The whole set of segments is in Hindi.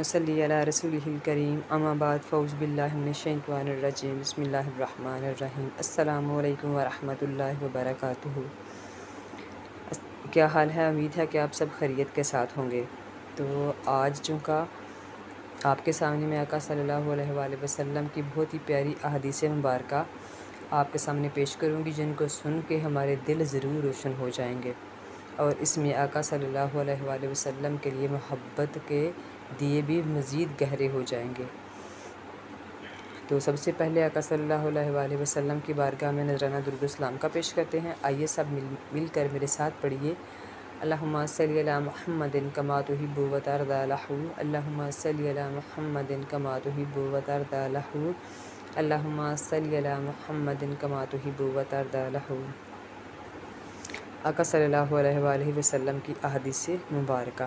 सल्ली अला रसूलिहिल करीम अम्मा बाद फ़ौज़ बिल्लाहि मिनश शैतानिर रजीम बिस्मिल्लाहिर रहमानिर रहीम अस्सलामु अलैकुम व रहमतुल्लाहि व बरकातुहू। क्या हाल है? उम्मीद है कि आप सब खैरियत के साथ होंगे। तो आज चूँकि आपके सामने मैं आका सल्लल्लाहु अलैहि वसल्लम की बहुत ही प्यारी अहादीस मुबारक आपके सामने पेश करूँगी, जिनको सुन के हमारे दिल ज़रूर रोशन हो जाएंगे और इसमें आका सल्लल्लाहु अलैहि वसल्लम के लिए मोहब्बत के दिए भी मज़ीद गहरे हो जाएंगे। तो सबसे पहले आका सल्लल्लाहु अलैहि वसल्लम की बारगाह में नजराना दुरूद सलाम का पेश करते हैं। आइए सब मिलकर मेरे साथ पढ़िए। अल्लाहुम्मा सल्ली अला मुहम्मदिन कमा तुहिब्बु व तर्दा लहू, अल्लाहुम्मा सल्ली अला मुहम्मदिन कमा तुहिब्बु व तर्दा लहू, अल्लाहुम्मा सल्ली अला मुहम्मदिन कमा तुहिब्बु व तर्दा लहू। आका सल्लल्लाहु अलैहि वसल्लम की अहादीस मुबारक।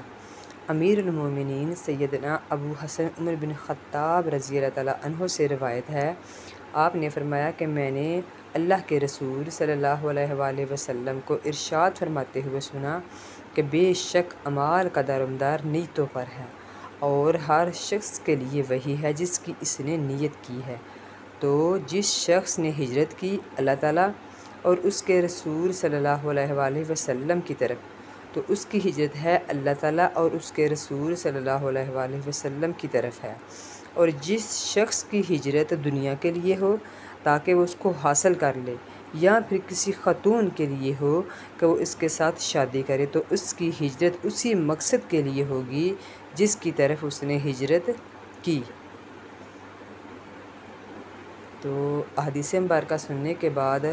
अमीरुल मोमिनीन सैयदना अबू हसन उमर बिन ख़त्ताब रज़ियल्लाहु तआला अन्हु से रवायत है, आपने फ़रमाया कि मैंने अल्लाह के रसूल सल्लल्लाहु अलैहि वसल्लम को इरशाद फरमाते हुए सुना कि बेशक अमाल का दारोमदार नीयतों पर है और हर शख्स के लिए वही है जिसकी इसने नीयत की है। तो जिस शख्स ने हिजरत की अल्लाह ताला और उसके रसूल सल्लल्लाहु अलैहि वसल्लम की तरफ, तो उसकी हिजरत है अल्लाह ताला और उसके रसूल सल्लल्लाहु अलैहि वसल्लम की तरफ है। और जिस शख्स की हिजरत दुनिया के लिए हो ताकि वो उसको हासिल कर ले, या फिर किसी ख़तून के लिए हो कि वो इसके साथ शादी करे, तो उसकी हिजरत उसी मकसद के लिए होगी जिसकी तरफ उसने हिजरत की। तो अहादीस मुबारक सुनने के बाद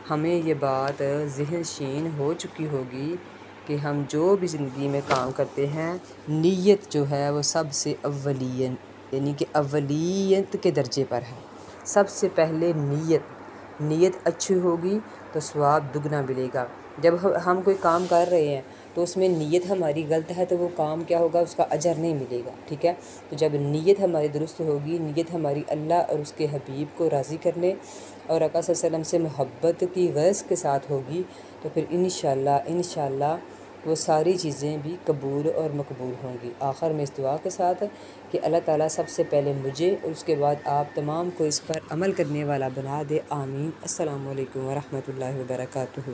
हमें ये बात ज़हनशीन हो चुकी होगी कि हम जो भी ज़िंदगी में काम करते हैं, नीयत जो है वो सबसे अव्वलियन यानी कि अव्वलियत के दर्जे पर है। सबसे पहले नीयत अच्छी होगी तो सवाब दुगना मिलेगा। जब हम कोई काम कर रहे हैं तो उसमें नीयत हमारी गलत है तो वो काम क्या होगा, उसका अजर नहीं मिलेगा। ठीक है, तो जब नीयत हमारी दुरुस्त होगी, नीयत हमारी अल्लाह और उसके हबीब को राज़ी करने और आका सल्लल्लाहु अलैहि वसल्लम से मोहब्बत की गर्ज़ के साथ होगी, तो फिर इंशाअल्लाह वो सारी चीज़ें भी कबूल और मकबूल होंगी। आखिर में इस दुआ के साथ कि अल्लाह ताला सबसे पहले मुझे और उसके बाद आप तमाम को इस पर अमल करने वाला बना दे। आमीन। अस्सलामु अलैकुम व रहमतुल्लाहि व बरकातुहू।